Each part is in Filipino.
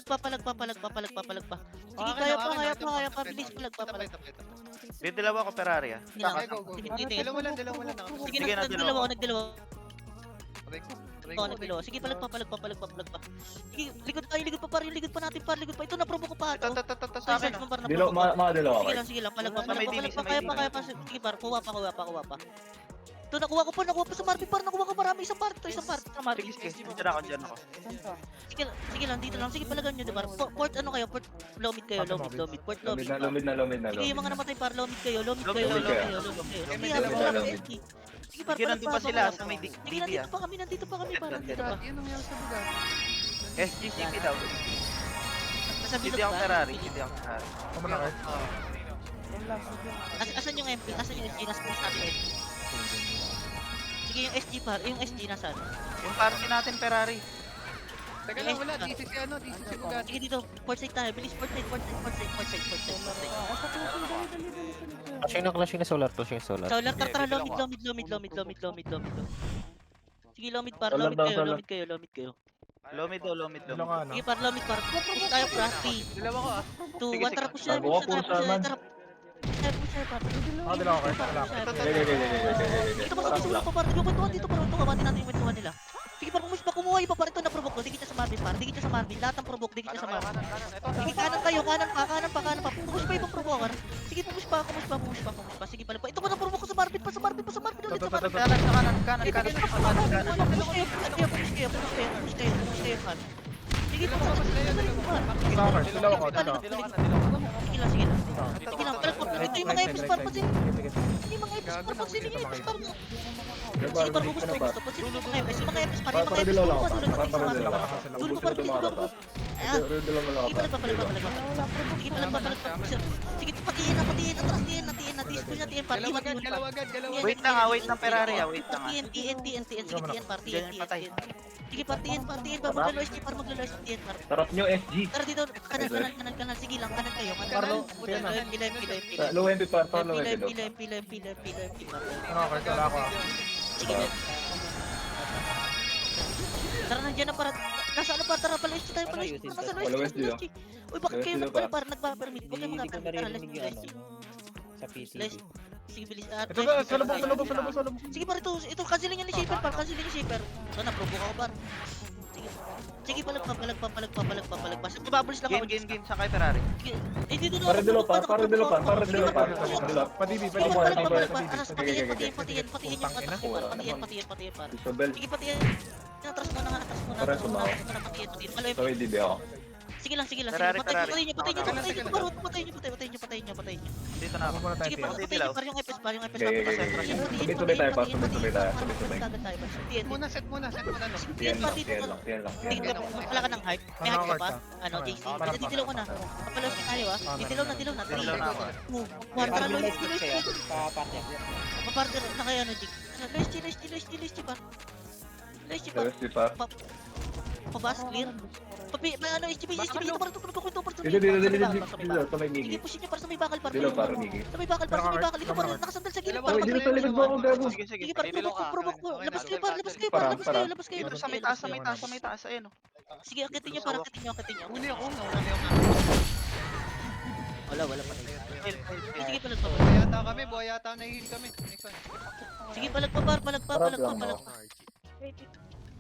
palag pa. Sige, kaya pa, bilis, palag pa. May dalawa ko Ferrari ah. Go. Dalawa lang. Sige, nagdalawa. Sige, palag pa. Sige, likod pa par, likod pa natin par, likod pa. Ito na-provoke ko pa ito. Sa akin. Search mo par, Dilo, na-provoke ko. mga dalawa ka. Sige lang, palag pa. Sa may dilis, sa may Kaya pa. Sige par, kuha pa. Ito, nakuha ko pa sa Marvin par, nakuha ko marami, isang part sa Marvin. Sige. Diyan ako. Sige lang, dito lang. Sige, palagan nyo, diba? Port, ano kayo? Port, low mid kayo, Port, low mid. Lumid na. Sige, yung mga namatay par, low mid kayo. Lumid Sige, kayo. Sige, harap Lumid. lang, SG. Sige, par, Sige, nandun pa sila sa may Sige, DB nandito ah. pa kami, par. Nandito pa. Yan ang nangyari sa lugar. SGCP daw. Nasa Hindi bilog ako ba? Ferrari. Asan yung MP? Asan yung SG? Nasa post natin SG. Sige, yung SG par, yung SG nasaan? Yung party natin Ferrari. Teka lang, wala. DC si Bugatti. Sige dito, port side tayo. Bilis, port side. Clashing na solar to, solar. Solar, tara, low mid. Sige, low mid par, Solar daw, solar. low mid kayo. Lomid daw. Sige, par, low mid par. Push tayo, Frosty. Dalawa ko ah. 2, 1, tara, push tayo, Bago ako, Sherman. tara. Push tayo, par. Dalawa kayo. Dito pa sa sulok pa, par. Yung kwentuhan dito, par. Tumabatin natin yung kwentuhan nila. Sige, par, pumus pa, kumuha iba, par. Ito na-provoke ko. Dikit siya sa Marvin, par. Lahat ng provoke, dikit siya sa Marvin. Sige, kanan kayo, kanan pa. Pumus pa ibang provoker. Sige, pumus pa. Sige, pala pa. Ito pa na-provoke ko sa Marvin, ulit sa Marvin. Kanan. Push kayo, par. Sige, pa. Dalawa ko. Sige lang. Ito yung mga epis par. Hindi mga epis par. Sige, par, gusto. Yung mga epis par. Dulo pa, Ayan. Sige, palag. Sige, patiin na. Tiin, par. Galaw agad. Wait lang Ferrari ah. Wait lang ah. Tiin, sige, tiin, par. Diyan yung patay. Sige, par, tiin, par. Maglalo SG, par. Tiin, par. Tarap nyo, SG. Tara dito, kanan. Sige lang, kanan kayo. Pila. Low MP par, low MP. Pila. Wala ako. Sige, tara, nandiyan na para. Nasa ano pa, tara, pala SG tayo, pala SG. Nasa Followers dito. Uy, bakit kayo Dito pa. nagpa-permit? Huwag kayo Hindi ko magka-permit. Tara, narinig yung let's ano, sa PC. Sige, bilis. Ito ba? Salubong. Sige, par, ito, cancelin yung shaper, par. Ito na, provoke ako, par. Sige, palag pa. Babalis lang ako. Game sa kay Ferrari. Sige, dito na. Para dilo par. Padibi. Sige, patihin yung atas ko, par. Patihin, par. Isabel. Sige, patihin. Atras mo na. Para sumaw. Patihin. Malayo. Sorry, DB ako. Sige lang. Ferrari. Patayin nyo. Patayin nyo. Dito na ako. Sige, patayin nyo. Par yung FS. Sabay tayo, par. Sabay tayo. Set muna. Yan lang. Wala ka ng hype. May hype ka pa? Ano, JC? Ditilaw ko na. Kapalaw si tayo ah. Ditilaw na. Dilaw na ako. Tara, Lois. Papartner. Papartner na kaya ano, Jig. Lois, par. SG par. Pabas, clear. Ano, SGB, ito par. Dito. Sa may Sige, migi. push nyo par sa may bakal, par. Dilo par, migi. Sa may bakal. Ito par, nakasandal sa gilid, par. Uy, dito sa likod mo ako, gago. Sige, par, provoke ko. Labas kayo, par. Dito sa may taas. Ayun oh. Sige, akitin nyo, par. Akitin nyo. Uli ako. Wala pa. Sige, palag pa. Buhay yata nahihil kami. Next one. Sige, palag pa, par. Palag pa.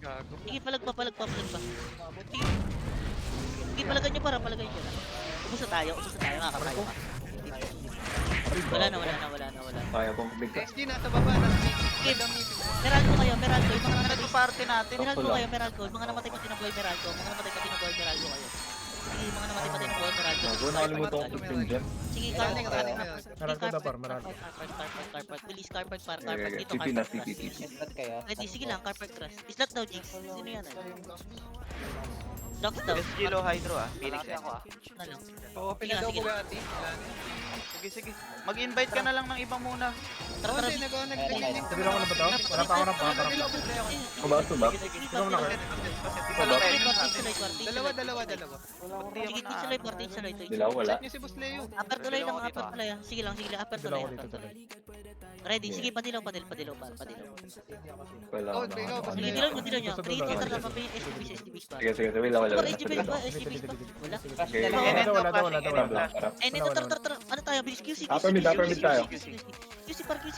Gago. Sige, palag pa. Sige, palagan nyo, para. Ubus na tayo, makakatayo ka. Wala na. Kaya pong bigka. SG nasa baba. Sige, Meralco kayo. Yung mga Ito party natin. Meralco. Yung mga namatay pati ng buhay Meralco. Kayo. Sige, mga namatay pati ng buhay Meralco. Gago, nakalimutan ko 15 gem. Sige, Running. carpet. Bilis, carpet, par. Carpet dito, CP na, carpet. CP. Ba't kaya? Ready, sige lang, carpet crush. Islat daw, Jigs. Sino yan? Docs daw. SG low hydro ah. Phoenix ako ah. Na lang. Open na daw Bugatti. Sige. Mag-invite ka na lang ng iba muna. Tara. Nag-link. Sabi lang ko na ba ito? Wala pa ako na pa. Subak. Ito na kayo. Dalawa. Sige, sa light. Dilaw, wala. Check niyo si Boss Leo. Upper tuloy lang, upper tuloy. Sige lang, upper Dalawa tuloy. ko dito. Ready, sige, padilaw. Padilaw. Wala Oh, ako ikaw, na. Sige, dilaw nyo. Create enter na pa yung SGBs pa. Sige, wala. Super SGBs pa, SGBs pa. Wala. Okay. Wala daw. Harap. Eh, nito, tara. Ano tayo, bilis, QC. Upper mid tayo. QC par. QC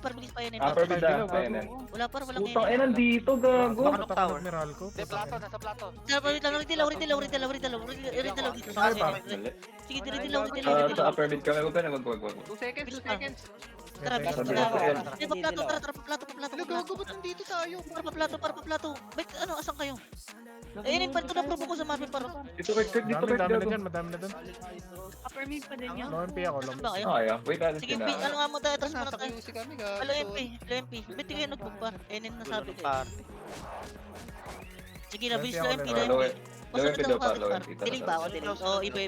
par, bilis pa yan. Upper mid na. Ayan yan. Wala par, walang Putang ina, dito gago. Bakit ako nagmiral ko? Nasa plato. Ridilaw dito. Saan kayo, par? Sige, ridilaw. Sa upper mid kami, huwag ka na wag. 2 seconds, 2 seconds. Tara, bilis Sabi pa. ko, ayan. Paplato. Ano, gago, ba't nandito tayo? Paplato. Wait, ano, asan kayo? Eh, yung palito na probo ko sa Marvin para. Dito, dito, Dami na gago. dyan, madami na dyan. Upper mid pa din yun. Low MP ako, low Saan ba kayo? Ah, wait, alis Sige, ka P, na. ano nga mo tayo, tapos muna Nasa tayo. QC kami, gago. Alo, MP. Ba't kayo nagpagpar? NN na sabi ko. Sige na, bilis MP lo ako, MP, low lo Low MP. Pasunod MP lang daw ako pa, kapit low par. MP. Delay ba ako? Delay. Oo, iba.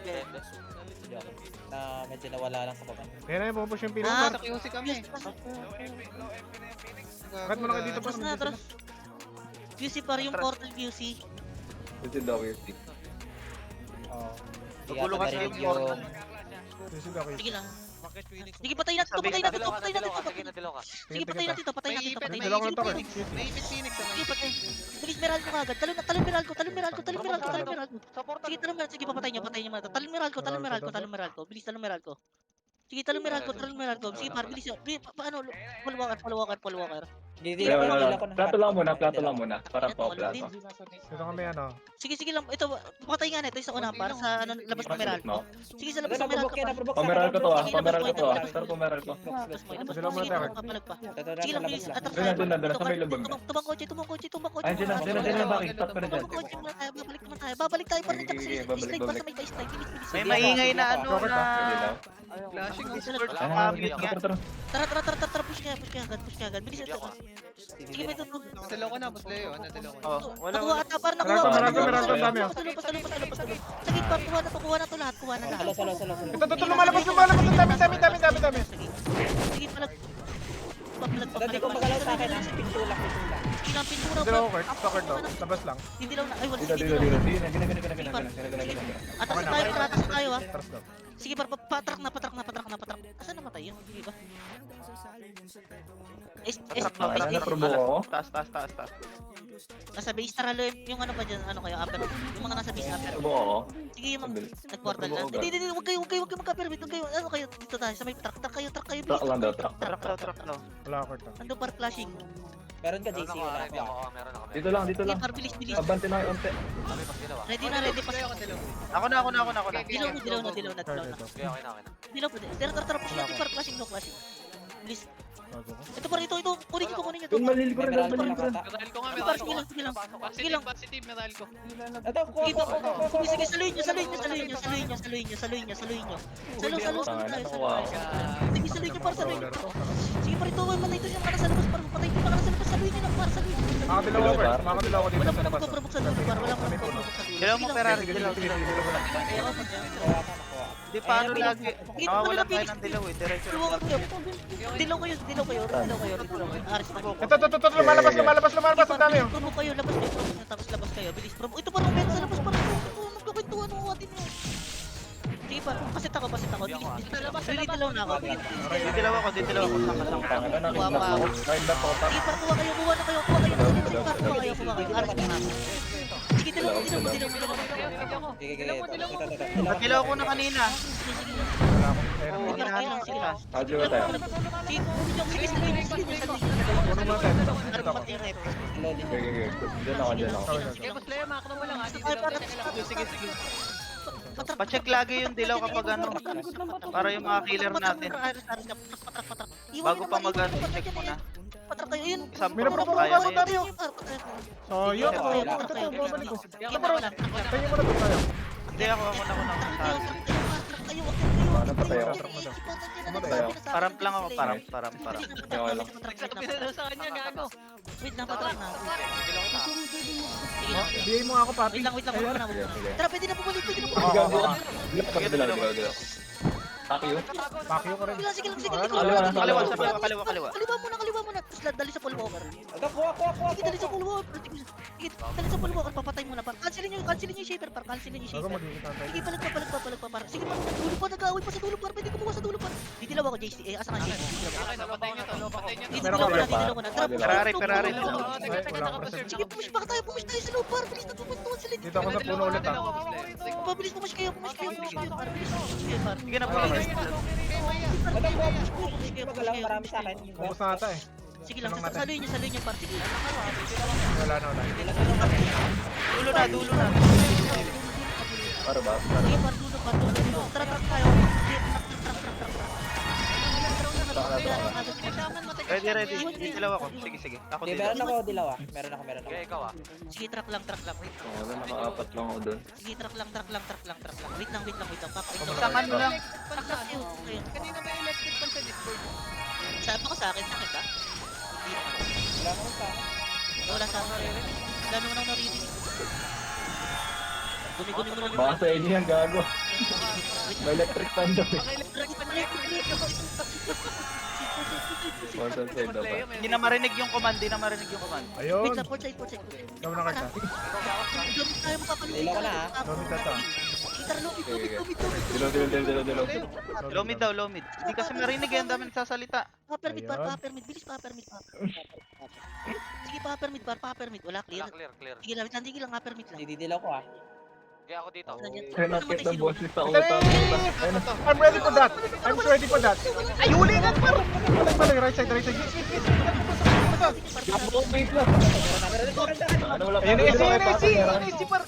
Na medyo nawala lang sa baba. Kaya na yung pupush yung pila, Ah, par. Nasa QC kami. Bakit mo na kayo dito, par? Tapos na, tara. QC par, yung portal QC. Dito daw yung stick. Oo. Nagulo kasi yung portal. Sisig ako yun. Sige lang. Sige, patayin natin to. Sige, patayin natin to. May Dalawa ko ipit to, par. Phoenix. May ipit Phoenix sa Sige, may patay. Bilis, meral ko kagad. Talon meral ko. Sige, talon meral. Sige, papatayin niyo muna. Talon meral ko. Bilis, talon meral ko. Sige, talon meral ko. Sige, par, bilis yun. Paano? Paul Walker. Wala. Plato lang muna. Parang pa plato. Dito kami, ano. Sige lang. Ito, patay nga na. Ito yung sa una, par, sa ano, labas ng meral ko. Sige, sa labas ng meral ko. Pameral ko to ah. Star pameral ko. Tapos mo, ilabas Dalawa mo. muna Sige, tayo. papalag pa. Sige Sige lang, bilis. Atras Doon na, sa may lubog na. Tumang kotse. Ay, dyan na, bakit? Stop ka na dyan. Tumang kotse muna tayo. Babalik tayo pa rin dyan. Sige, Slide babalik. pa sa may baseline. Bilis. May maingay na ano Rocket na flashing. Discord Ah, kapit nga. tara. Tara, push ka agad. Bilis ito. Sige, may tutulog. Nadalaw ko na, Boss Leo. Nadalaw ko na. Oh, wala. Nakuha ata, par, Marami, dami, ah. Pasalubong. Sige, par, kuha na to lahat. Ito, lumalabas. Ang dami. Sige, palag. Papalag. Dati ko magalaw sa akin, nasa pintura. Sige lang, pintura Dalawa pa. ko, Kurt. To. Labas lang. Hindi lang na. Ay, wala. Dito. Sige, Gina. atas na tayo, ah. Taras daw. Sige, par, patrak na. Asan namatay yun? Sige ba? Probo ko. Taas. Nasa base, tara, yung ano pa dyan, ano kayo, upper. Yung mga nasa base, upper. Probo ko. Sige, yung mga nag-portal na. Hindi, huwag kayo magka-pyramid. Huwag kayo, ano kayo, dito tayo, sa may truck kayo. Truck lang daw, truck. Truck daw. Wala, Kurt. To. Ando par flashing. Meron ka, JC, wala ka. Dito lang. Sige, par, bilis. Abante na yung onte. Ready na. Ako na. Dilaw na. Dilaw po din. Tara, push natin par flashing. Bilis. Bago ko. Ito par, ito. Kunin nyo to. Yung malil ko rin. Meral ko nga, Par, sige lang. Sige lang. Positive, meral ko. Ito, kuha. Sige, saluhin nyo. Saluhin nyo. Sige, saluhin nyo par, saluhin nyo. Sige par, ito. Patay ito yung mga nasa labas par. Patay ito yung mga nasa labas. Saluhin nyo lang par, saluhin nyo. Makakadilaw ko, Kurt. Makakadilaw ko dito. Walang magpaprobok sa dulo par. Walang magpaprobok sa dulo. Dilaw mo, Ferrari. Dilaw. Di paano lagi. Wala tayo ng dilaw eh. Diretso lang. Dilaw kayo. Aris na. Ito, lumalabas. Ang dami, oh. Probo kayo, labas kayo, tapos labas kayo, bilis. Probo, ito pa rin sa labas pa rin. Magkakwentuhan mo atin mo. Sige pa, pasit ako. Bilis, dilaw na ako. Dilaw ako. Kahit na po. Sige pa, kuha kayo. Aris na. Sige, dilaw. Sige. Natilaw ko na kanina. Wala ko. Ayun, Sige lang. Adyo ba tayo? Sige, saluhin. Puno muna tayo. Dito ako. Okay. Diyan ako. Okay, Boss Leo, makakano mo lang. Sige. Pa-check lagi yung dilaw kapag ano. Para yung mga killer natin. Bago pa mag-ano, check mo na. Patrak kayo, yun. Isang May promo naproprovoke kaya ako na tayo. yun. So, yun. Ito, babalik ko. Tayo muna doon tayo. Hindi ako na. Ano pa tayo? Paramp lang ako. Paramp. Okay lang. Pinalo sa kanya, gago. Wait lang, patrak na. Bigay mo ako, papi. Wait lang, Ayun. muna. Tara, pwede na bumalik. Gago. Dilaw. Takyo. Pakyo ko rin. Sige lang. Kaliwa, Kaliwa, kaliwa. sa kaliwa, kaliwa. Kaliwa muna. Tapos dali sa pulwalker. Ito, kuha. Sige, dali sa pulwalker. Sige, dali sa pulwalker. Papatay muna par. Cancelin yung shaper par. Cancelin yung Bago shaper. magiging tatay. Sige, palag pa par. Sige, par. Dulo pa, nag-aaway pa sa dulo par. Pwede kumuha sa dulo par. Didilaw ako, JC. Asa ka, JC? Okay, napatay niyo to. Napatay niyo to. Didilaw ko na. Trap. Ferrari. Ay, wala akong present. Sige, push pa tayo sa loob par. Bilis na pumuntuan sila. Dito ako sa puno ulit ah. Mabilis pumash kayo par. Bilis pumash kayo par. Sige na po. Ito, kuha. Wala marami sa akin. Ubus na ata eh. Sige lang, saluhin niyo par. Sige. Wala na. Dulo na. Para ba? Sige, par. Dulo. Tara tayo. Ready. Didilaw ako. Sige. Ako Hindi, dito. meron ako dilaw ah. Meron ako. Ikaw ah. Sige, track lang. Wala, nakaapat lang ako doon. Sige, track lang. Wait lang. Papakita ko. Isang ano lang. Track lang yun. Ayun. Kanina ba electric pan sa Discord? Sabi ko sa akin, sakit ba? Wala mo sa akin. Wala sa akin. Dami mo nang naririnig. Gumi mo na. Baka sa inyo yan, gago. May electric fan daw eh. Portal side dapat. Hindi na marinig yung command. Ayun. Wait lang, port side. Ikaw na karta. Gamit tayo makapalimutan. Ilaw ko na, ha? Lomit na to. Dilaw. Low mid. Hindi kasi marinig yan. Dami nagsasalita. Papermit. Ayun. Bilis papermit. Sige, papermit. Wala, clear. Clear. Sige lang, papermit lang. Didilaw ko ah. Kaya ako dito. Kaya nakit ng boses sa utak. I'm ready for that. Ay, huli na par. Balik. Right side. Wait lang. Ano wala pa? Ayun, AC par.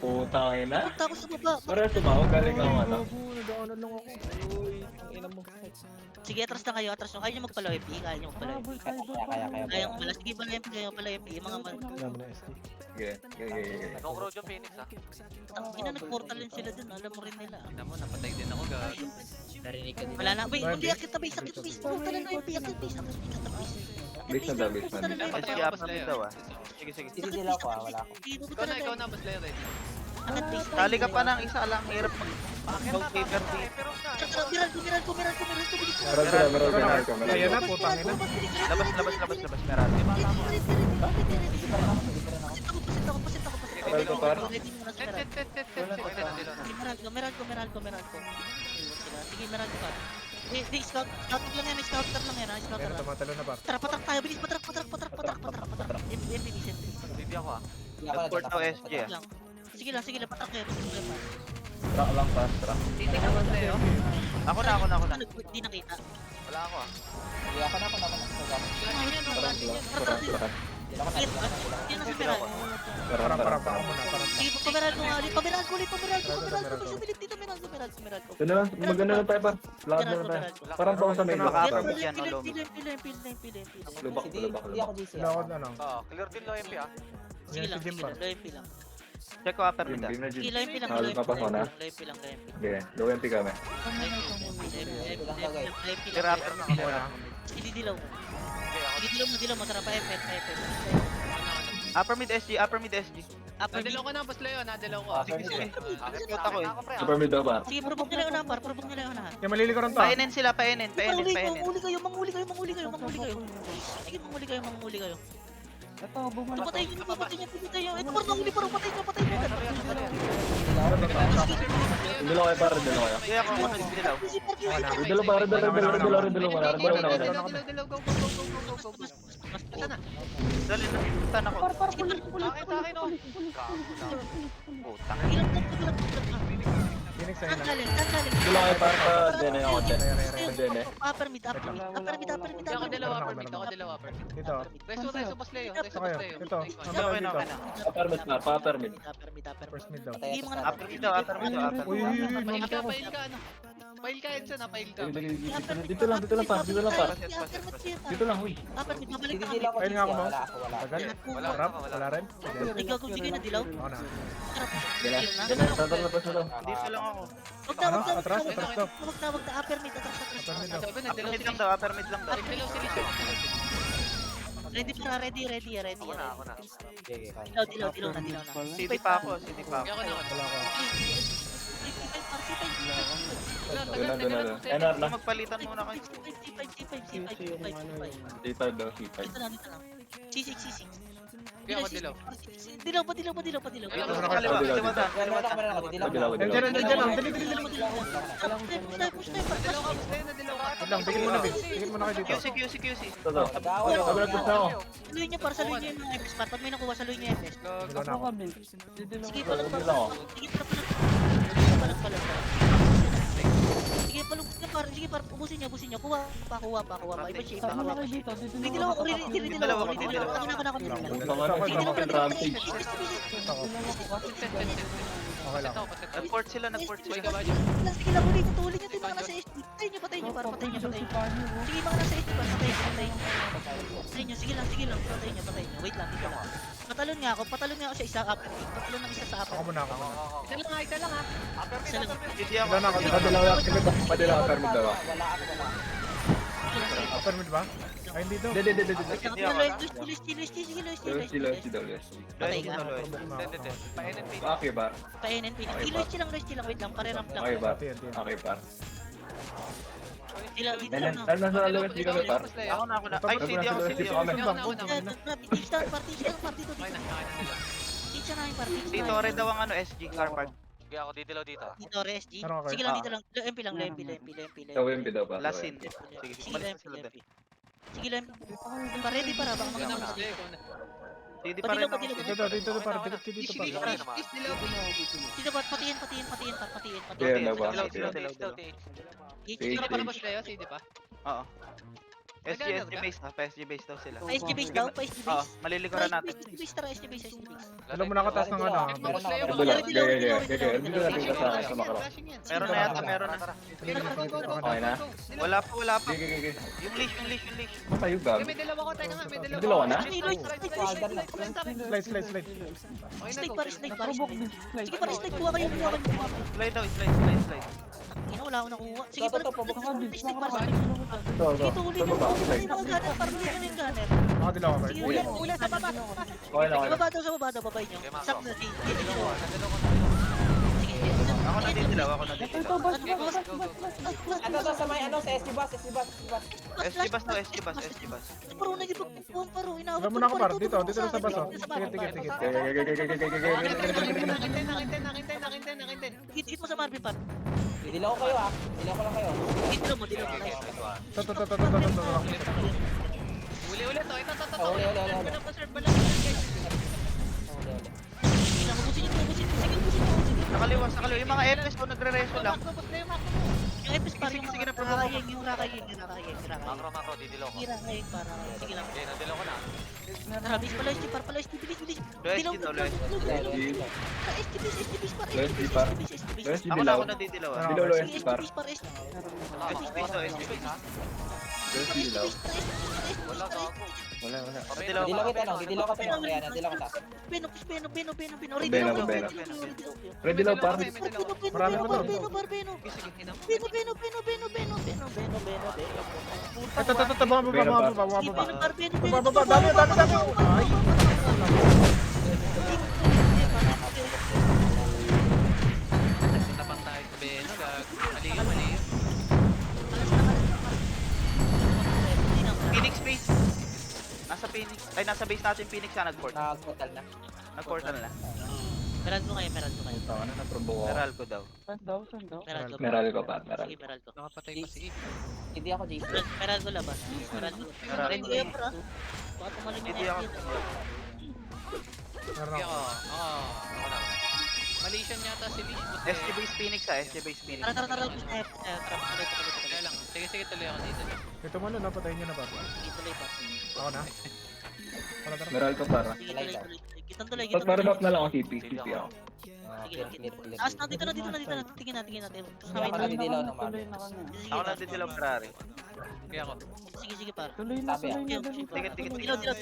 Putang ina. Punta ako sa baba. Para sumaw, galing ako ano. Nagdaanan lang ako. Uy, ang ina mo. Sige, atras na kayo. Kaya nyo magpalaw MP. Kaya. Kaya mo pala. Sige, pala MP. Yung mga man. Sige. No crowd yung Phoenix ah. Ina, nag-portal din sila dun. Alam mo rin nila. Tignan mo, napatay din ako gago. Narinig ka din. Wala na. Wait, hindi akit na base. Portal na MP. Akit base. Base na daw, base na. Sige, upper mid daw ah. Sige. Didilaw ko ah. Wala ako. Ikaw na, boss Leo ready. Akit base. Tali ka pa ng isa lang. Hirap mag-paper dito. Miral ko. Meron ka. Ayan na, putang ina. Labas. Meron. Pasit ako. Meral ko par. Ready muna si Meral ko. Meral ko. Sige, Meral ko par. Di, scouting lang yan. Scouter lang yan. Meron tumatalo na par. Tara, patrak tayo. Bilis, patrak. MVP, sentry. Bibi ako ah. Nag-port daw SG ah. Lang. Sige lang, patrak kayo. Track lang par. Track. Titignan boss Leo. Ako na. Di nakita. Wala ako ah. Hindi ako na. Track. Yan na si Meral. Parang muna. Sige, pameral ko nga ulit. Pameral ko. Sumilip dito, Meral ko. Doon na lang, maganda na tayo par. Lakad na tayo. Parang pa ako sa main. Baka Lakad. upper mid yan o low mid. Pila. Lubak. Hindi ako GC. Sila ako na lang. Oo, clear din low MP ah. Sige lang, low MP lang. Check ko upper mid ah. Beam na Sige, Jim. low MP lang. Halos mapasok na. Low MP lang. Sige, low MP kami. Clear upper mid. Sige, dilaw. Sige, dilaw mo. Tara pa, FF. Upper mid SG. Nadilaw ko na, boss Leo. Nadilaw ko ah. Sige. Nag-port ako eh. Super mid daw par. Sige, purubok nila yung par. Kaya malilikaran to. Painin sila. Painin. Manghuli kayo. Sige, manghuli kayo. Patay nyo. Ito par, manghuli par. Patay nyo. Dilo kayo par. Dilo kayo. Kaya ako nagdilaw. Dilo par. Dilo. Dali na. Saan ako? Akin oh. Putang. Phoenix ayun na. Tangaling. Dilo kayo par pa. Dene ako. Dene. Upper mid. Ako dalawa upper mid. Dito. Reso boss Leo. Ito kayo. Ito. Okay na. Upper mid. First mid daw. Upper mid daw. Uy. Pail ka ano. Pail ka Edson ah, pail ka. Dito lang par. Dito lang, huy. Upper mid, babalik na kami. Didilaw ko Ayun GC. nga ako, no? Wala ako. Tagal. Wala. Harap. Wala rin. Sige. Ikaw kung sige na dilaw. Ako na. Dala. Tatang na pa sila. Dito lang ako. Ano? Atras daw. Wag na, upper mid, atras. Upper mid daw. Sabi Upper nadilaw mid si lang daw. Upper mid lang daw. Nadilaw si Lisho. Ready. Ako na. Sige. Dilaw na. CD pa ako. Kaya ako na. Wala ako. NR na. Magpalitan muna kayo. C5 daw, C5. C6, C6. Kaya ako dilaw. Dilaw pa, dilaw pa, dilaw pa, dilaw. Dito sa kaliwa, kaliwa ta. Meron ako, dilaw Dilaw, na. dilaw. Nandiyan lang. Dali. Push tayo. Dilaw ka, basta na dilaw ka. Wait lang, bigyan muna, Vince. Bigyan muna kayo dito. QC. Ito to. Dawal ako. Sabi na push na ako. Saluhin niyo para saluhin niyo yung mga FS. Pag may nakuha, saluhin niyo yung FS. Dito na ako. Sige, palag. Sige, palag. Sige, palug na par. Sige, par. Ubusin niyo. Kuha pa. Iba siya. May dilaw ako. Dilaw ako. Pangalan sa fucking rampage. Okay lang. Nag-port sila. Sige lang, ulit. Tutuloy niyo yung mga nasa SD. Patayin niyo. Sige, mga nasa SD. Patayin niyo. Sige lang. Patayin niyo. Wait lang. Patalon nga ako sa isa up. Patalon ng isa sa up. Ako muna. Isa lang ha. Isa lang. Hindi ako. Ilan na ako? Padilaw lang. Padilaw ka, permit daw. Upper mid ba? Ay, hindi daw. Hindi. Hindi ako. Loyalty daw. Patay ka. Okay ba? Pa-NNP. Loyalty lang. Wait lang. Pare-ramp lang. Okay ba? Okay par. Dito Nan lang. nasa loyalty kami par. Ako na. Ay, CD ako. Party to. Teacher na yung party. Dito rin daw ang SG car park. Kaya ako didilaw dito. Dito, SG. Ano, okay. Sige lang, dito lang. MP lang. Ikaw yung daw pa. Lasin. Sige lang, Sige lang. Ready para baka Ikaw na mga mas ikaw na. CD pa rin ako. Dito par. Dito par. Dilaw. Dito pa, patiin. Yeah, na ba? Dilaw. Dilaw pa na ba sila yun? CD pa? Oo. SG base na. PSG base daw sila. Pa-SG base daw, pa-SG Oo, base. malilikuran natin. SG base, tara, SG base. Alam mo nakataas ng ano. Meron ako. Dito na tingnan sa makro. Meron na yata, meron na. Okay na? Wala pa. Gigi. Yung leash. Tayo gag. May dalawa ko, teka nga, may dalawa. Dalawa na? Slide. Snake para. Sige, para snake, kuha kayo. Slide daw, slide. Ina, wala akong nakuha. Sige, para snake para. Ito. Tuloy na. Tuloy na mga gunner, para tuloy na yung gunner. Ako dilaw ako. Sige, ula sa baba. Okay na. Sa baba daw, babay nyo. Sak na, sige. Ako na didilaw. Ano sa may sa SG bus. SG bus. Paro, nagipagpupuan, paro. Inawag Alam mo na ako par. Dito sa baso. Sige. Nakintay. Hit mo sa Marvin, par. Dilaw ko kayo ah. Dilaw ko lang kayo. Hit mo. Uli. Ito. Uli. Pinapaserve ba lang guys? Ubusin nyo. Nakaliwa. Yung mga FS ko nagre-reso lang. Yung FS par, yung Sige na, rakayeng. Makro, didilaw ko. Rakayeng para. Sige lang. Okay, nadilaw ko na. Tara, bis pala, SG par, bilis. Loyalty daw. Loyalty par. Loyalty Ako na dilaw. ako na didilaw. Dilaw loyalty par. SG base daw. Loyalty dilaw. Wala ka ako. Wala. Didilaw Dilaw ako. kita no. Dilaw ka tayo. Kaya dilaw kita. Beno. Beno. Ready daw par. Marami pa to. Beno. Ito. Baba. Dami. Ay. Tapang tayo sa Beno. Mali. Phoenix base. Nasa base natin Phoenix siya nag-port. Nag-portal na. Nag-portal na. Meral ko kayo. Ano na probo ko? Meral ko daw. Meral ko pa. Meral. Sige, meral ko. Nakapatay pa si E. Hindi ako JC. Meral ko labas. Meral ko. Meral Ready ko. kayo, pra. Baka tumalun yung Hindi ako. Kaya ako na. Malaysian yata si Lish. SG base Phoenix SG base Phoenix. Tara. Tuloy. Kaya lang. Sige, tuloy ako dito. Ito mo na, napatayin nyo na ba? Tuloy pa. Ako na. Tara. Meral ko para. Sige, tuloy. Kitang tuloy. Pag marunok na lang ako CP ako. Sige. Taas na, dito na. Tingin natin. Hindi ako nadidilaw ng mga. Ako na didilaw Ferrari. Kaya ako. Sige, par. Sabi ah. Tikit. Dilaw. Taas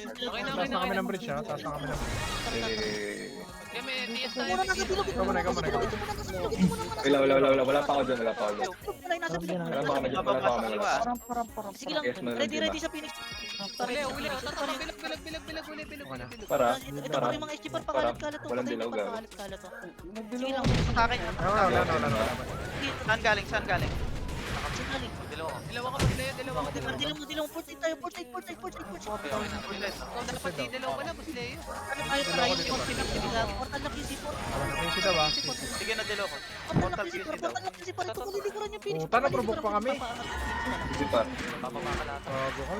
na kami ng bridge ha. Taas na kami ng bridge. Kaya may TS Ito tayo. muna nasa bilog. Ikaw muna. Wala pa ako dyan. Wala nasa bilog. Wala pa kami. Sige lang. Sige lang. Ready sa Phoenix. para. Uli, uli. Ito pa rin. Bilag, uli, bilag. Para. Ito pa rin mga SG par pakalat-kalat to. Walang Patay dilaw, mo gago. pakalat-kalat to. Sige lang. Sa akin. Wala. Saan galing? Saan galing? Sinali. Dalawa ka Boss Leo, dalawa ka. Dilaw mo, port tayo, port. Ikaw dapat di dalawa pala, Boss Leo. Ano tayo para yung port pinaktibiga? Portal na PC port. Easy daw ah. Sige na dilo ko. Portal na PC port. Portal na PC port. Ito kulilikuran yung Phoenix. Puta, na-provoke pa kami. Hindi par. Bago kami,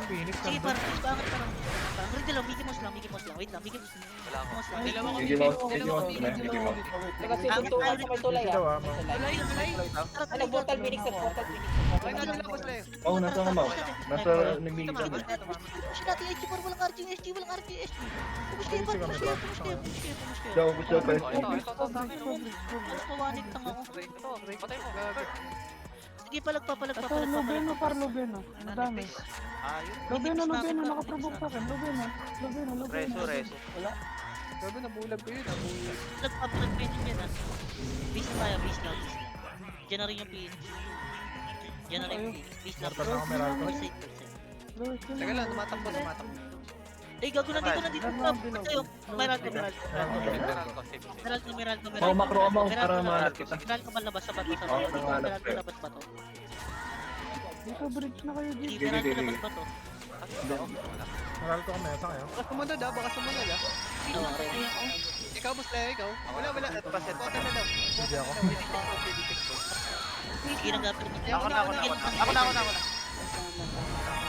Phoenix. Sige par, please, bangat pa lang. Parang dilaw, Mickey Mouse lang. Wait lang, Mickey Mouse lang. Dalawa ka. Sige mo. Sige mo. Sige mo. Teka, sinutukan sa may tulay Easy daw ah. ah. Alay. Ano, Portal Phoenix at Portal Phoenix. Okay na dila, Boss Leo. Oh, nasa ka mo. Nasa nagmigil ka na. Push natin HG4, walang RG, walang RG, SG. Push kayo, push kayo. Ciao, gusto pa. Alas mawanit lang ako. Sige, palag pa. Lubeno, par Lubeno. Madami. Ayun. Lubeno, nakaprovoke sa akin. Lubeno. Reso. Grabe, nabulag ko yun. Palag painting yan ah. Base na tayo, base lang. Diyan na rin yung Phoenix. Diyan na rin yung Phoenix. Base lang. Portal na kami, Ralph. First side. Teka lang, tumatakbo. Eh, gago nandito. Tayo. Meralco. Mau makro mo para mahanap kita. Meralco malabas sa bato. Oo, nanganap Meralco kayo. labas bato. Dito, bridge na kayo dito. Hindi, Meralco labas bato. Maral ko kami, saan kayo? Baka sumunod ah. Ikaw, Boss Leo, ikaw. Wala. Ito pa, set pa. Portal na daw. Hindi ako. Hindi nang gapit. Ako na.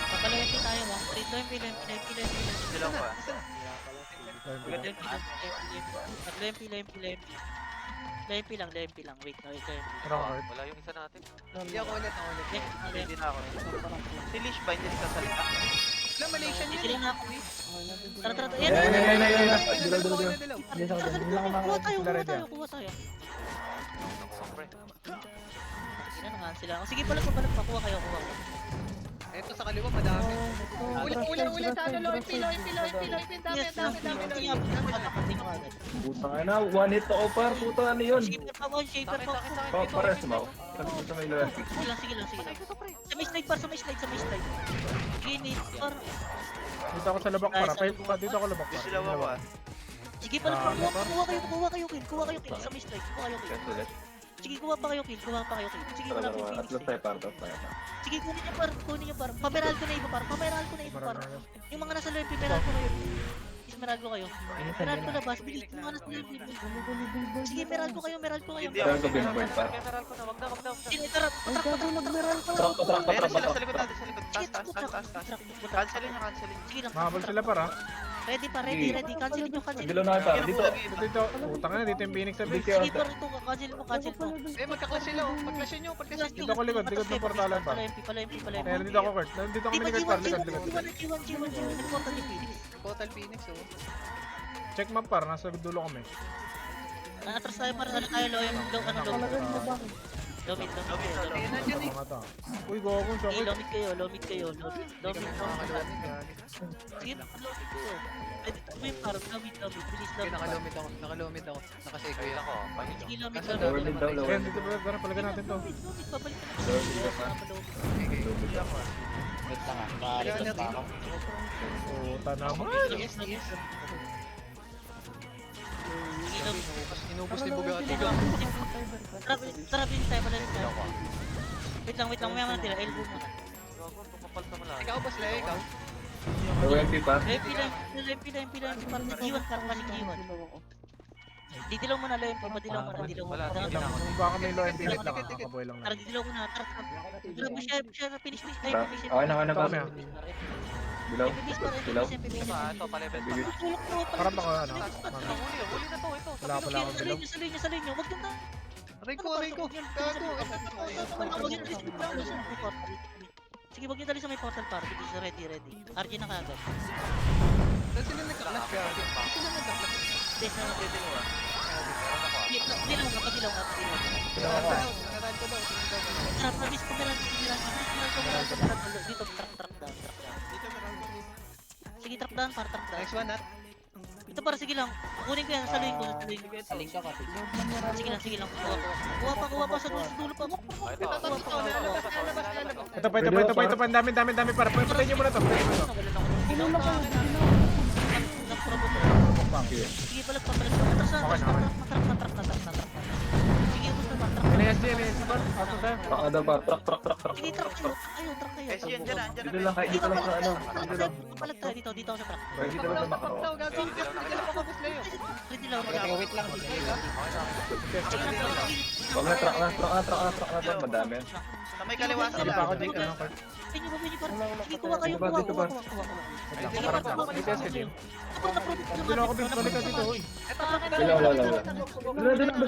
Papalawin ko tayo ah. Pilayin. Dilo ko ah. Lempi lang. Wait. Parang hard. Hindi ako ulit. Hindi na ako. Si Lish ba hindi kasalita? Wala, Malaysian yun. Hindi lang ako. Tara. Yan. Dilaw. Kuha tayo. Ina na nga sila. Sige, palag pa. Kuha kayo. Ito sa kaliwa, madami. Uli. Sana, Loipi. Dami. Butang na, one hit ako par. Puta ano yun. Shaper pa. Oh, pares mo. Sa may loyalty. Sige lang. Sa may slide. Ginit par. Dito ako sa labak para. Dito ako labak para. Disilaw ako ah. Sige, palag pa. Kuha kayo kill. Sa may slide. Kuha kayo kill. Yes, ulit. Sige, kuha pa kayo kill. Sige, wala akong Phoenix. Atlas tayo par. Sige, kunin niyo par. Pameral ko na iba par. Yung mga nasa lobby, meral ko kayo. Meral ko kayo. Meral ko labas, bilis yung mga nasa lobby. Sige, meral ko kayo. Hindi Pero ako. ko binboard par. Sige, tara, Patrak. Meron sila sa likod natin, sa likod. Taas. Cancelin. Sige lang. Mahabol sila para. Ready. Cancelin nyo. Dilo na par. Dito. Dito. Putang na, dito yung Phoenix sa base. Sige, par ito. Cancel mo. Magka-clash sila. Pag-clash nyo. Dito ako likod ng portalan pa. Palayampi. Kaya dito ako, Kurt. Dito kami ni Kurt par. Likod. Portal Phoenix, oh. Check map par. Nasa dulo kami. Atras tayo para Lomit. Mga ta. Uy, go ako. Chokit. Lomit kayo. Sige, lomit kayo. Pwede may parang lomit. Bilis Okay, lomit. nakalumid ako. Nakasegue ako. Sige, lomit. Lower mid daw, lower Kaya mid. dito pala palagan natin to. Lomit, babalik na. Lower mid daw par. Wait lang ah. Nakareset pa ako. Puta naman. Inubos ni Bugatti. Tara, bilis tayo. Palayampi tayo. Wait lang. Mamaya natin. Elbow muna. Ikaw, Boss Leo, ikaw. Loyalty par. Lempi lang. Parang nag-iwan. Didilaw mo na, Lempi. Madilaw mo na. Baka may low MP lang. Nakaboy lang Tara, na. didilaw mo na. Tara. Share. Finish. Okay na par. Dilaw. Dilaw. Bigis. Parang baka ano. Wala pala akong dilaw. Sa linya. Wag yung Aray ko. Gago. Sige, wag niyo dali sa may portal par. Bilis, ready. RG na kagad. Saan sila nagka-clash, gago? Saan sila nagka-clash? Des na lang. Dilaw nga. Dilaw ako. Nakaraan ko daw. Tara, promise ko meron. Dito, truck down. Sige, truck down, par. Next one, Nat. Ito para, sige lang. Kunin ko yan, saluhin ko, saluhin ko. Saling ka kasi. Sige lang, kuha pa sa dulo pa. Ito pa, ang dami, para patayin niyo muna to. Sige, palag. Sige, gusto na, truck. NSG, par. Ato tayo. Truck na daw pa. Truck. Sige, truck kayo. SG, andyan na. Dito lang kayo, dito lang sa ano. Dito lang. Palag tayo dito ako sa truck. Dito lang sa Macau. Ready lang. Teka, wait lang. Huwag na, truck na. Madami. Sa may kaliwa Hindi sila. pa ako, Jake. Ano, par? Sige, kuha kayo. Dito ba? Parang lang. Dito SG. Dito ako, Vince. Balik ka dito, uy. Wala. Dito lang.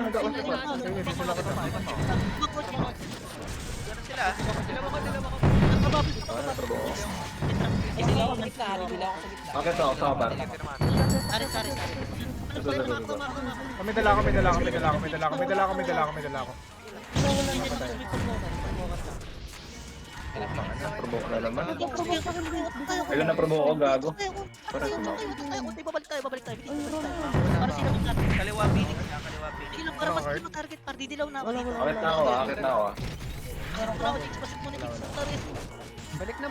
Nagkakasya pa. Dito lang kita. Ganun sila. Trabaho. Dilaw ako sa gitna. Dilaw ako sa gitna. Bakit ako sa par? Sorry. May dala ako. Provoke na naman. Tayo. Ayun na provoke ko, gago. Para babalik tayo. Para sila mag-target. Kaliwa Phoenix. Kaliwa Phoenix. Sige lang, para mas hindi mag-target. Para didilaw na ako dito. Bakit na ako? Bravo, Jinx, pasok muna, Jinx. Target. Balik na.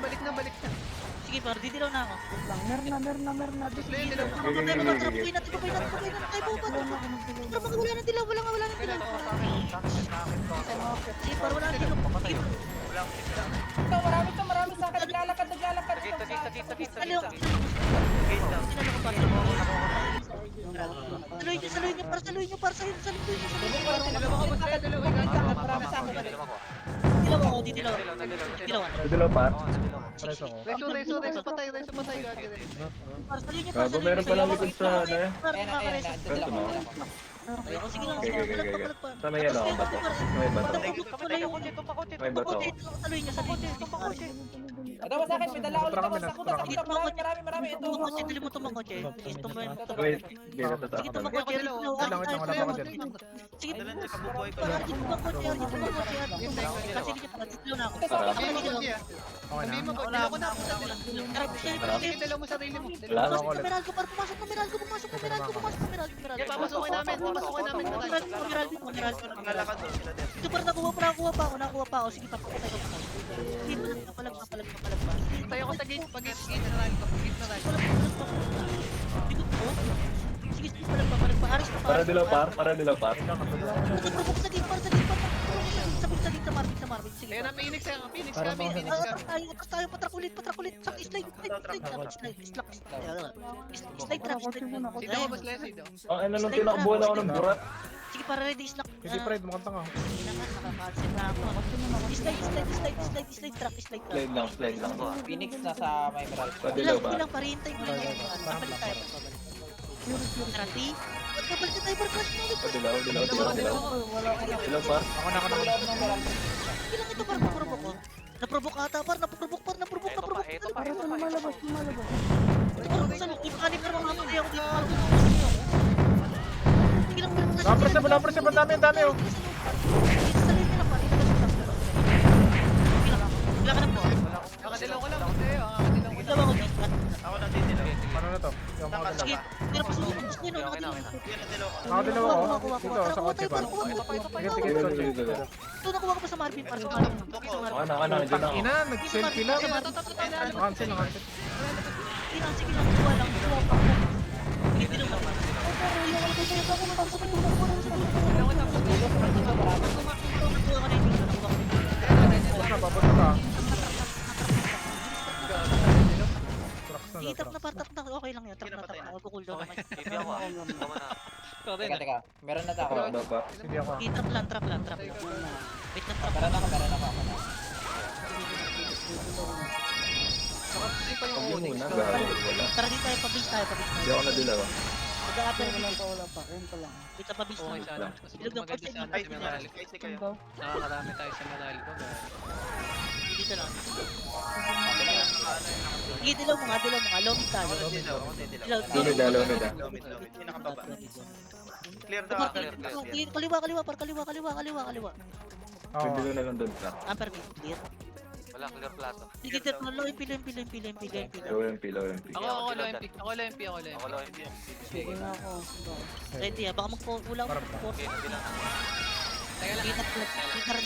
Sige, para didilaw na ako. Merna. Sige, trapuin natin. Tayo po ba? Para wala ng dilaw. Sige, para wala ng dilaw. Sige, Ito, marami sa akin. Naglalakad. Saluhin niyo, para saluhin niyo. Dilaw ako, didilaw. Dito par. Reso patay. Para saluhin niyo, Gago, meron pala likod sa ano eh. Ayan na. Dilaw ako. Ayoko, sige lang. Sa may ano, bato. May bato. May bato. Saluhin niyo, Ito ba sa akin? May dala ako dito. Marami. Ito. Dili mo tumakot, eh. Please, tumayin mo. Wait, hindi na Sige, tatakas. tumakot, eh. Sige, Dalan sa kabuboy ko. tumakot, eh. Kasi hindi ka didilaw na ako. Sabihin mo, Wala ako na. dalaw mo sarili mo. Wala na. Pumasok na Meralco. Papasukin namin. Naglalakad doon sila din. Ito parang nakuha pa ako. Sige, papakatay ko pa. Sige, palag pa. Tayo ko sa gate. Pag-gate na rally ko. Sige, palag pa. Aris pa. Para dilaw par. Nagpapabok sa gate, para sa gate. Sa Marvin. Sige. Ayun na, Phoenix kami. Tapos tayo, patrak ulit. Slide trap. Sino ko mas Leslie daw? Ano nung tinakbuhan ako ng burat? Sige, para ready, slack. Hindi, Fred. Mukhang tanga. Nakakancel na ako. Slide trap. Slide lang. Phoenix na sa may Emerald. Padilaw ba? Bilang parintay mo lang yan. Babalik tayo. Trati. Babalik tayo para crash mo. Padilaw. Dilaw par. Ako na. Ilang ito para naprovoke ko? Naprovoke ata par. Naprovoke. Para ito lumalabas. Ipakanin ka naman ako dito. Sige lang. Lapres na. Ang dami, oh. Sasalin nila pa. Wala ka na po. Nakadilaw ko lang. Nakadilaw ko Ito ako dito. Ako na din nila. Paano na to? Yung mga dala. Sige. Pero pasukin mo. Sige, Yan ang Ako dilaw. dalawa ako. Dito, sa kotse ba? Sige, kotse. Ito nakuha ko pa sa Marvin. Para sa Marvin. Ano, dyan ako. Ina, nag-selfie lang. Cancel. Sige lang. Kuha lang. Hindi lang ako. Babot ka. Trucks na daw, Tap trucks. na. Okay lang yun. Tap na. Magkukuldo naman. Teka. Meron na ako. Ano pa? Hindi ako. Trap lang. Wait lang, trap. Meron ako na. Huwag yun muna, gago. Wala. Tara din tayo. Pabis tayo. Hindi ako na dilaw. Mag-a-upper Wala pa. Ayun pa lang. Wait sa pabis Okay, lang. sana. Mas Bilog ng maganda first sana Ay, sa Merali. kasi kayo. Nakakarami tayo sa Merali ko. Dito lang. Sige, dilaw mga. Low mid tayo. Ako na dilaw. Dilaw. Lumida. Lomit. Pinakababa. Clear daw. Clear. Kaliwa. Oo. Pwede ko na lang doon. Upper mid. Clear. Wala clear plato. Sige, low MP, low MP, low MP, low MP, low MP. Low MP, low MP. Ako low MP. Ako low MP. Ako low MP. Sige nga ako. Ready baka magkulang Parang mag-4. Okay, nabilang. Teka lang. Kita rin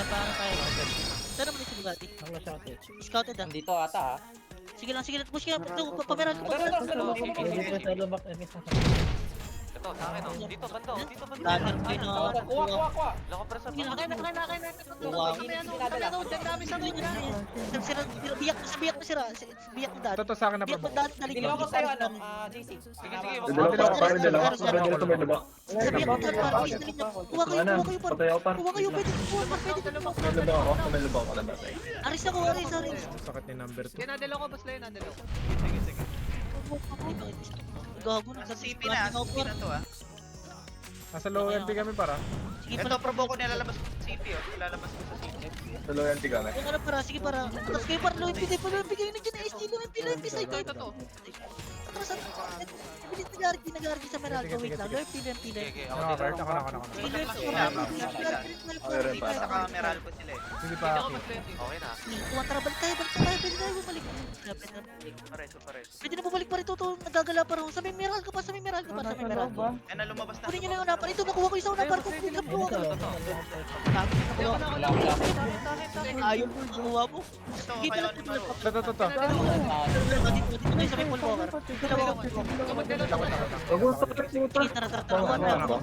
parang kaya. Saan naman yung Bugatti? Scouted ah. Dito ata ah. Sige lang, push kaya. Pameran ko. Ito, sa akin, oh. Dito, banda, oh. Dito, banda. Dagger ko yun. Kuha. Wala ko presa. Sige lang, Akin. Biyak mo sira. Biyak mo dad. Ito sa akin na Biyak mo provoke. dad. Dalawa ko sa'yo ano, JC. Sige, sige. Dalawa ko, parang dalawa. Sobrang gila may dalawa. Sabi ako dad para. Kuha Ano? kayo par. Patay ako par. Kuha kayo pwede. Kuha par pwede. May lubang ako. May lubang ako. Nabatay. Aris ako, aris. Sakit ni number 2. Kaya nadalo ko, boss Leo, nadalo ko. Gago na Sa CP na to ah. Nasa low MP kami para. Sige Ito, provoke ko nilalabas ko sa CP, oh. Nilalabas ko sa CP. Sa low MP kami. Yung ano para, sige para. Atras kayo para low MP kayo nandiyan na ST low MP side kayo. Ito. Atras. Bilis nag-argy sa Meralco. Wait lang. Low MP. Okay, okay. Ako Ako na, dito. ako. Sige, low MP. Okay rin pa. Sa kameral ko sila eh. Hindi Dito pa ako, ako. boss Leo. Okay na. Kuha tara, balik tayo. Pwede tayo bumalik. Pares. Pwede na bumalik pa rin ito. Nagagala pa rin. Sa may Meralco pa. Eh, nalumabas na. Kunin nyo na yung unapar. Ito, nakuha ko yung sa unapar ko. Nakuha ko. Ayaw mo, nakuha mo. Ito, Dito kaya lang ni po. Maro. Ito. Dito kayo sa may Paul Walker. Sige, tara. Nakuha na ako.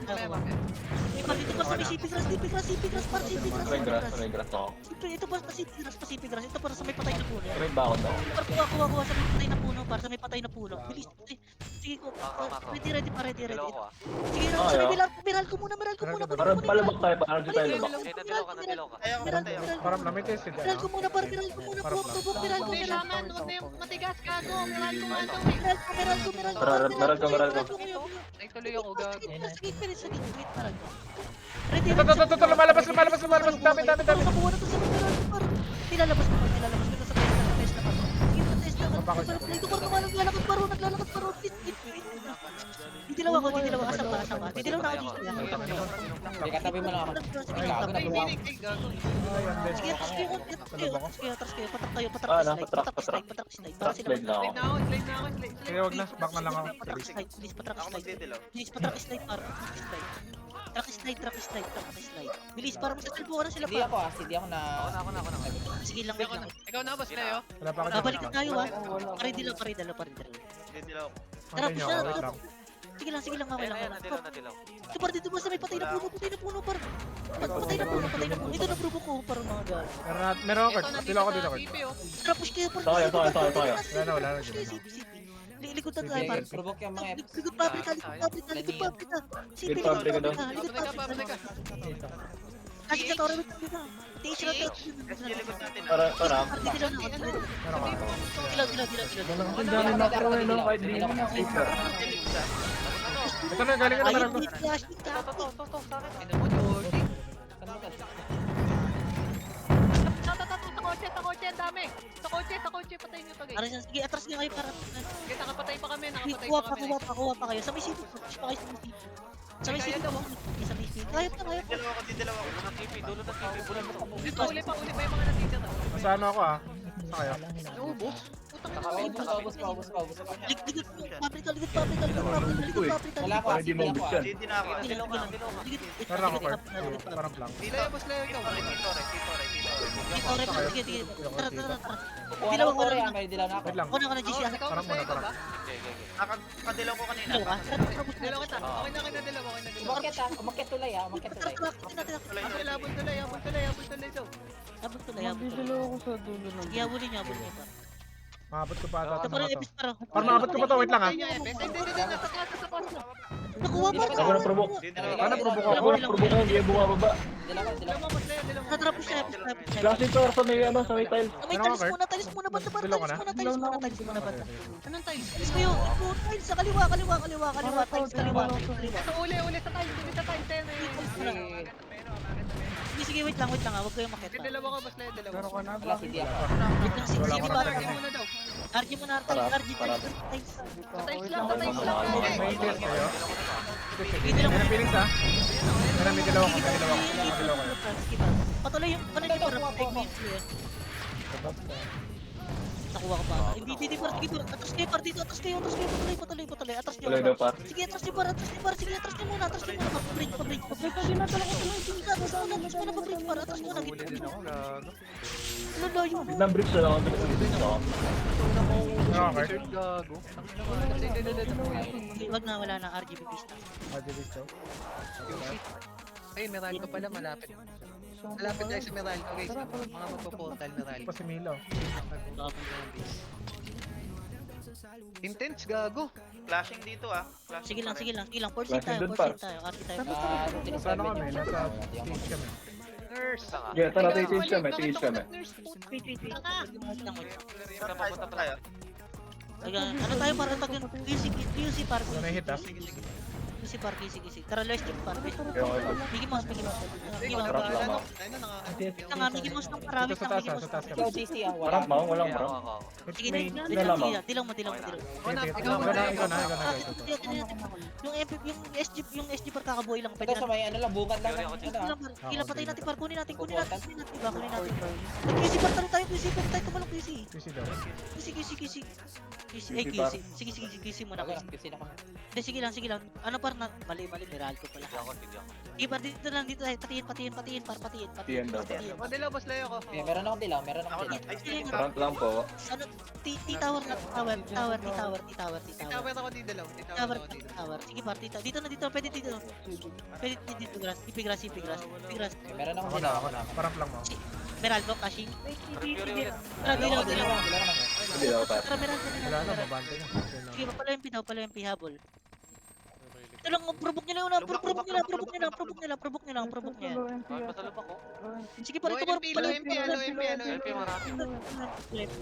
Dito pa sa may CP Grass. May grass. May grass ako. Ito pa sa CP Grass. Ito para sa may patay na puno. May bakod ako. Kuha sa may patay na puno. Para sa may patay na puno. Bilis. Sige ko. Ready pa. Ready. Dalawa ko, ah. Sige, sa may Meral ko muna. Parang palabak tayo. Parang di tayo lubak. Okay, nadalo ka. Kaya ko tayo. Parang na may test dyan. Meral ko muna. Meral ko muna. Meral ko. Matigas ka, go. Meral ko. Nagtuloy ako, gago. Sige, parang. Ready. Ito. Lumalabas. Dami. Nakuha na to sa Meral ko. Parang nilalabas ko sa test na pa. Sige, test na pa. Ito parang naglalakad paro. Di dilaw ako. Asam ba? Di dilaw na ako dito. Hindi katabi mo lang ako. Sige, atras kayo. Patak kayo. Patak slide. Slide na ako. Kaya wag na. Back na lang ako. Please, patak Ako slide. magdidilaw. Please, patak slide para. Track slide. Bilis, para masasalbo ka na sila Hindi pa. ako ah, hindi ako na... Ako na. Sige lang, wait lang. Ikaw na, boss Leo. Wala pa ako dyan. Babalik na tayo ah. Paridila. Didilaw ako. Tara, Continue push ako. na. Wait lang. Sige lang, okay lang. Nadilaw. Ito para dito ba sa may patay na puno par. Patay na puno. Ito na probo ko para mga gal. Meron ako. Dilo ako dito. Tara, push kayo par. Tayo. Wala na. Likod na tayo par. Provoke yung mga F. Likod paprika. Sige, paprika daw. Pabrika. Kasi sa toro wait lang. Tiis na to. SG likod natin. Para. Dilaw na ako. Meron ako. Dilaw. Ang dami macro eh, no? Kahit di naman Dilig sa. Ito na, galing na Ayun, Meral ko. flash. Ino mo, Jordi. Sa kotse, ang dami. Sa kotse, patayin nyo to, guys. Ano siya? Sige, atras niyo kayo para. Guys, nakapatay pa kami. Kuha pa kayo. Sa may sipit. Push pa kayo sa may sipit. Sa may sipit. Sa may sipit. Kaya pa. Didilaw ako. Dulo ng TV, bulan mo. Ito, uli pa yung mga natitira. Masano ako ah. Sa kayo. Naubos. Putang Paubos pa. Likod paprika. Wala ako ah, Hindi hindi mo ako ah. dyan. Hindi na ako. Meron ako Kurt. Parang blank. Leo, boss Leo, ikaw. Sige. Tara. Kukuha na ako Tori ah, may dilaw na ako. Wait lang. Ako na GC. Ikaw, Parang boss Leo, muna, ikaw ba? Nakadilaw ko kanina. Dilaw ka? Dalawa kita. Okay na dalawa. Umakyat ah, umakyat tulay ah, umakyat tulay. Abol tuloy daw. Abot to na. Didalo ako sa dulo ng... Sige, habulin niyo. Maabot ko pa ata. Ito parang epis parang. Parang maabot ko pa to. Wait lang ah. Hindi, nasa kasa. Nakuha pa. Ako na provoke. Ano provoke ako? Provoke ako. Hindi bumababa. Dilaw. Dalawa mo, boss Leo, dalawa mo. Natrapos siya. Classic to sa may ano, sa may tile. May talis muna banda par. Dilaw ka na? Talis muna banda. Anong tiles? Talis ko yung tiles sa kaliwa. Tiles kaliwa. Ito, uli sa tiles. Uli sa tiles. Sige, wait lang ah. Huwag kayong makita. Dalawa ko, boss Leo, dalawa. Pero ko na Wala, ba? hindi ako. Wait lang, sige ba? Argue muna daw. Argue mo na tiles. Sa tiles lang. May test kayo. Hindi lang. Meron feelings ah. May dilaw ako. Sige ba? Patuloy yung ano yung para. Nakuha ka pa. Hindi par. Atras kayo par dito. Atras kayo. Patuloy. Atras nyo. Tuloy daw, par. Sige, atras nyo par. Sige, atras nyo muna. Pabreak. Atras muna pabreak par. Atras muna. Lalayo. Biglang bricks na lang ako. Biglang ako. Okay. Gago. Wag na, wala na. RGB pista. Ay, Meralco pala, malapit. Malapit tayo sa Meralco, guys. Mga magpo-portal Meralco. Pa si Milo. Intense, gago. Flashing dito ah. Flashing Sige lang. Force Flashing tayo. dun, par. RG tayo. Nasa ano kami? Nasa stage kami. Nurse. Yeah, tara, tiis kami. Papunta pa tayo. Ano tayo para tag yun? QC par. Ano na hit, ah? QC par. Tara, let's check par. Mickey Mouse. Trap lang ako. Mickey Mouse ng parami. Sa taas kami. Walang mount, walang mount. Sige, Dilaw mo. dilaw mo. Ikaw na. Yung SG par kakabuhay lang. Ito sa may ano lang, bukat lang. Kila patay natin par. Kunin natin. Kunin natin. QC par tayo. Tumalong QC. QC daw. QC. Sige, QC muna. Hindi, sige lang. Ano par na? Mali, Meralco pala. Sige par, dito tayo. Patiin. Tiyan daw. O, dilaw, boss Leo ko. Meron akong dilaw. Ay, sige. Front lang po. Ano? T-tower na. Tower. Tawag ako di dilaw. Tower. Sige par, dito na. Pwede dito. Grass. Ipigrass. Meron akong Ako dilaw. na. Parang lang mo. Meralco, Kashi. Tara, dilaw. Hindi daw, par. Tara, Meralco. Wala na, mabante na. Sige, pala yung pihabol. Ito lang, provoke nyo lang. Provoke nyo lang. Sige, pala ito. Low MP.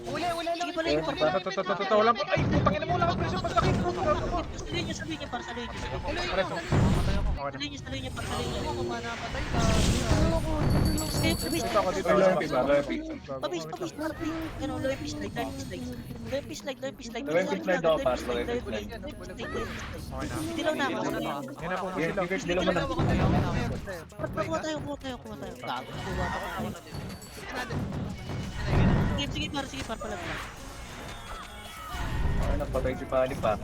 Uli lang. Sige, pala ito. Totoo lang. Ay, putang ina mo lang. Presyo pa sakit. Saluhin nyo, par. Saluhin nyo. Pabis. Dito ako dito. Low MP ba? Low MP. Pabis. Ano, low MP slide. Low MP slide daw, par. Low MP slide. Okay na. Dilaw na ako. Yan na po mo Yeah, sila. figures dilaw mo na. Kuha tayo. Gago. Sige, par. Pala. Okay, napatay si Pali, par.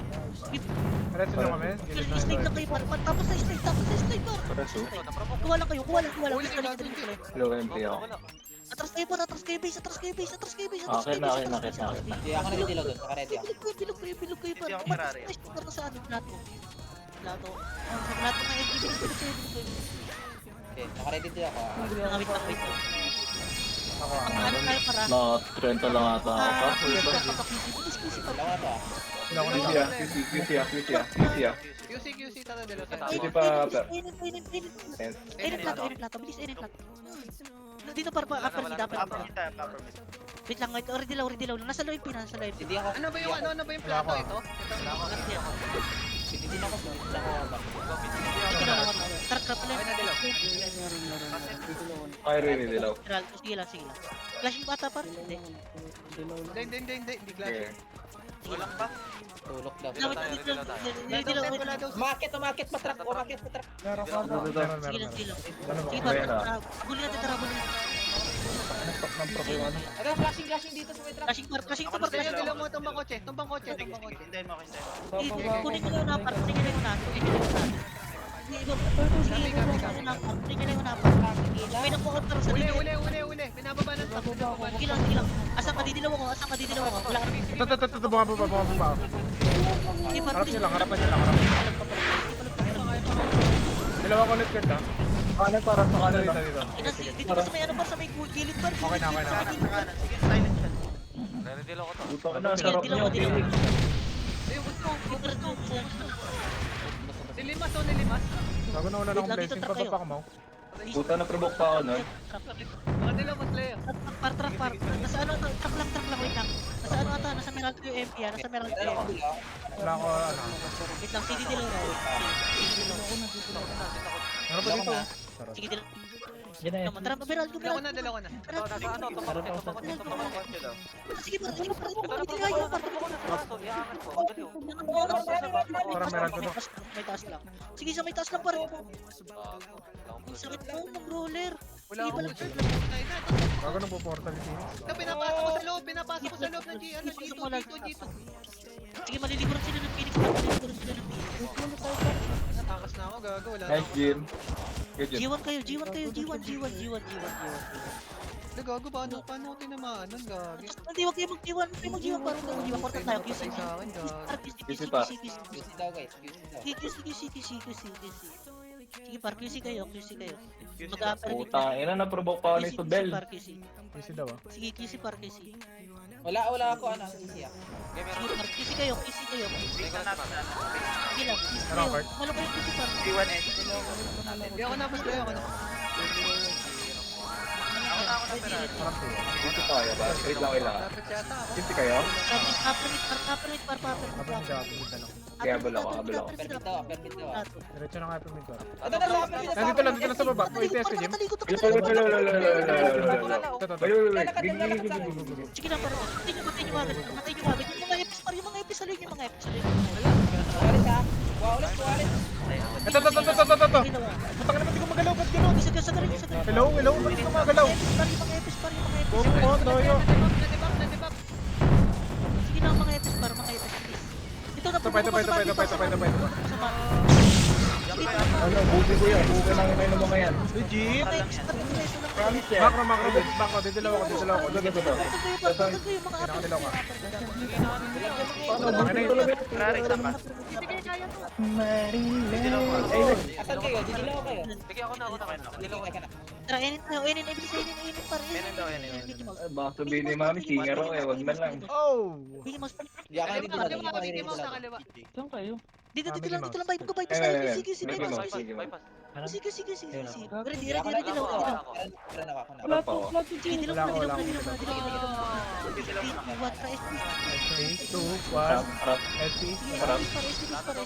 Diretso na kami. Gilid na. Slide lang kayo, par. Tapos na slide, par. Preso. Kuha lang kayo. Low MP ako. Atras kayo, par. Atras kayo, base. Okay na. Hindi ako nagdilaw doon. Nakaready ako. Bilog kayo, par. Hindi ako Ferrari. Par na sa ano, plato. Sa plato na LGB. Okay, nakaready din ako. Wait. Ako. Ano tayo, para? Na-trenta lang ata ako, par. Dalawa to ah. Wala ko na. QC ah. QC, tara dilaw. Hindi pa, par. Ainin plato. Bilis, ainin plato. Dito, par. Upper mid. Wait lang, dilaw lang. Nasa low MP. Hindi ako. Ano ba yung plato ito? Hindi din ako. Hindi ako. Trap pala. Ay, na dilaw. Ay, really, dilaw. Sige lang. Flashing bata, par. Hindi. Hindi clash. Okay. Walang pa. Tulok daw. Wala daw. Umakit, patrak. Meron. Sige lang. Ano ba? Sige, par. Bully natin, tara. Stop ng pro yung ano. Ano, flashing dito sa may truck. Flashing to, par. Dilaw mo, tumbang kotse. Hintayin mo. Kunin nyo na, par. Kunin nyo na. Kunin nyo na, par. May nakuha para sa dito. Uli. Binababa ng top. Sige lang. Asan ka didilaw ako? Wala ka. Ito, bunga. Sige, par. Harapan nyo lang. Dalawa ko ulit kert, ah. Kanan, para sa kanan lang. Dito. Dito pa sa may ano, par. Sa may gilid, par. Okay na. Sige, silent shot. Puto ka na, sarap nyo. Nilimas. Bago na una akong blessing, pababa ka mo. Puta na provoke pa ako nun. Mga dilaw, boss Leo. Par. Nasa ano, truck lang, wait lang. Nasa ano ata, nasa Meralco yung MP, nasa Meralco yung MP. Wala ko, ano. Wait lang, CD dilaw na. Ano ba dito? Sige, dilaw. Tara, Meralco. Dilaw ko na. Sige, par. Tirayo, par. Parang meron ko to. May taas lang. Sige, sa may taas lang, par. Ang sakit mo, mag-roller. Wala Sige, akong wala. ulti. Patay na. Bago nang po-portal si Phoenix. Ito, pinapasok ko sa loob. Pinapasok ko sa loob ng G. Ano, Pasok G2, mo lang. G2. Sige, maliliguran sila ng Phoenix. Maliliguran sila ng Phoenix. Natakas na ako, gago. Wala na Nice, ako. Jim. Good, Jim. G1 kayo, G1 kayo, G1. Hindi, gago. Paano ko tinamanan, gago? Hindi, wag kayo mag-G1. Huwag kayo mag-G1. Parang mag G1. Portal tayo. QC. Patay sa akin, gago. QC pa. QC daw guys, QC daw. Sige, par QC kayo. QC Mag-upper. Puta, ina na-provoke pa ako ni Tudel. Easy daw ah. Sige, QC par QC. Wala ako ano, QC ah. Sige, par QC kayo. Tingnan natin. Sige lang, QC kayo. Robert. Malo kayo QC par. T1S. Hindi ako napos kayo. Ako na. Parang tuwa. Dito tayo ba? Wait lang, wait lang. Dapat yata ako. Dito kayo? Upper mid par. Habang hindi ako, hindi lang. Kaya habol ako. Permit daw. Diretso na nga po dito. Ito na lang, permit sa Nandito lang sa baba. Wait, test ko, Jim. Wait, wait, wait, wait, wait, wait, wait, wait. Ito. Wait, wait, wait. Gigi. Sige lang, par. Matay nyo agad. Yung mga epis par, yung mga epis alin. Walit ha. Walit. Ito. Putang na, hindi ko magalaw. Ba't gano'n? Isa ka rin. Hello? Ba't hindi ko magalaw? Yung mga epis par. Oo, tayo. Nadibak. Sige lang, mga epis par, please. Ito na Ito pa. Ano, buti ko yan. Buti lang yung mga yan. Legit? Mga epis par, Promise yan. Macro. Ditilaw ako. Ito. Nakadilaw ka. Rari, isa pa. Asan kayo? Didilaw kayo. Sige, ako na. Tara, enin par. Enin daw, enin. Baka sabihin ni Mami, singer ako eh. Wag man lang. Oh! Bigyan mo. Hindi ako Kaliwa, nadidilaw. Mickey Mouse sa kaliwa. Saan kayo? Dito lang, vibe ko. Eh, Sige. Mickey Mouse. Ready lang. Wala to, wala to. Sige, dilaw. What ka SP? 3, 2, 1. Harap, harap. SP. Sarap.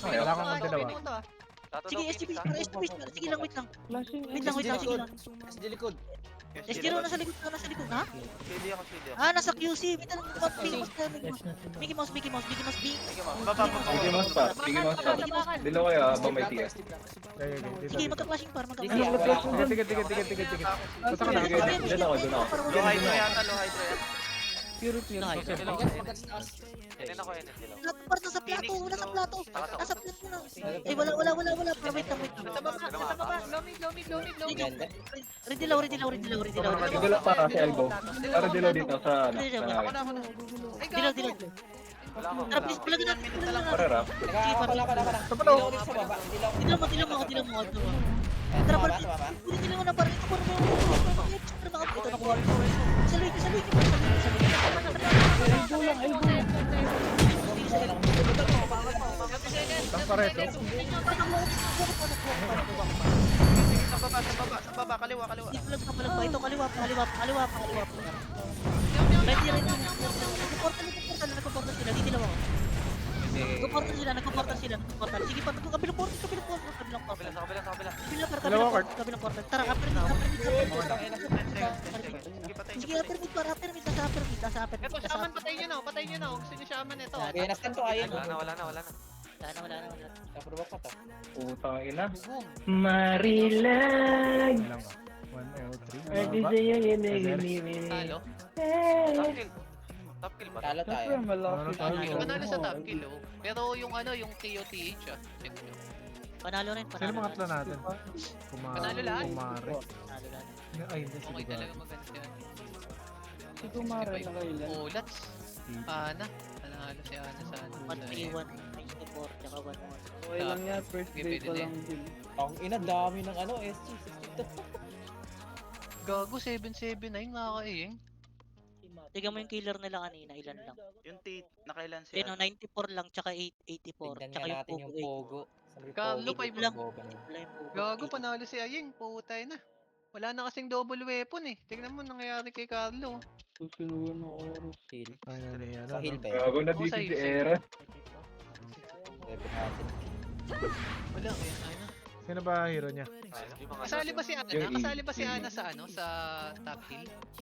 Wala kang magdalawa. Sige, SP par. Sige lang, wait lang. Flashing. Sige lang. SD likod. Estiro nasa likod, ha? CD ako. Nasa QC. Wait lang, Mickey Mouse. Sige, Mouse. Bigyan mo spot. Dilo kayo habang may tigas. Sige, magka-flashing par. Tigit. Basta ka na. Doon ako. Low hydro yata. Pure clear. Enin ako, enin. Lahat par nasa plato, wala sa plato. Nasa plato na. Eh, wala. Par, wait lang. Sa baba. Low mid. Ganda. Ready lang. Dilo pa kasi elbow. Para dilo dito sa ano. Ako na. Ay, gago. Dilaw. Wala ako. Tara, please, palagan natin. Para rap. Nakakapala ka. Sa palaw. Dilaw dito sa baba. Dilaw mo. Tara, par. Puri mo na par. Ito par. Ito na kuha. Saluhin niyo. Elbow lang. Lang pareto. Sa baba. Kaliwa. Dito lang papalag pa. Ito, kaliwa. Ready. Nagpo-portal sila. Dito lang ako. Nagpo-portal sila. Sige pa, kabilang portal. Kabilang portal. Tara, upper mid. Sige, upper mid. Nasa upper mid. Ito, shaman, patayin nyo na. Gusto nyo shaman ito. Okay, nasaan to ayun. Wala na. Wala. Naprovoke pa to. Putang ina. Marilag. Lang ka. 1, 3. Ay, gusto yung ginigimili. Talo. Top kill ba? Talo tayo. Siyempre, malaki. Hindi ko manalo sa top kill, oh. Pero yung KOTH, check nyo. Panalo rin. Sino mga tla natin? Panalo lahat? Kumare. Panalo lang. Ay, hindi si Okay Diba. talaga maganda yan. Si Kumara na kayo lang. Oh, Lats. Ana. Panalo si Ana sa ano. 1-3-1, 94, tsaka 1-1. Okay lang yan. First day pa lang din. Ang ina, dami ng SG 62. Gago, 779, nakakaiying. Tignan mo yung killer nila kanina, ilan lang. Yung nakailan siya. 94 lang, tsaka 84, Tignan tsaka nga yung natin yung Pogo Pogo. Carlo, Pogo, 5 lang. Pogo. Wala yung Pogo. Gago, panalo si Aying. Putay na. Wala na kasing double weapon eh. Tignan mo nangyayari kay Carlo. Susunuan ng oras. Hill. Ano Sa hill ba yun? Gago na dito si Era. Level natin. Wala, kaya na. Sino ba hero niya? Kasali ba si Ana? Yung Kasali ba si Ana sa ano? Sa top kill?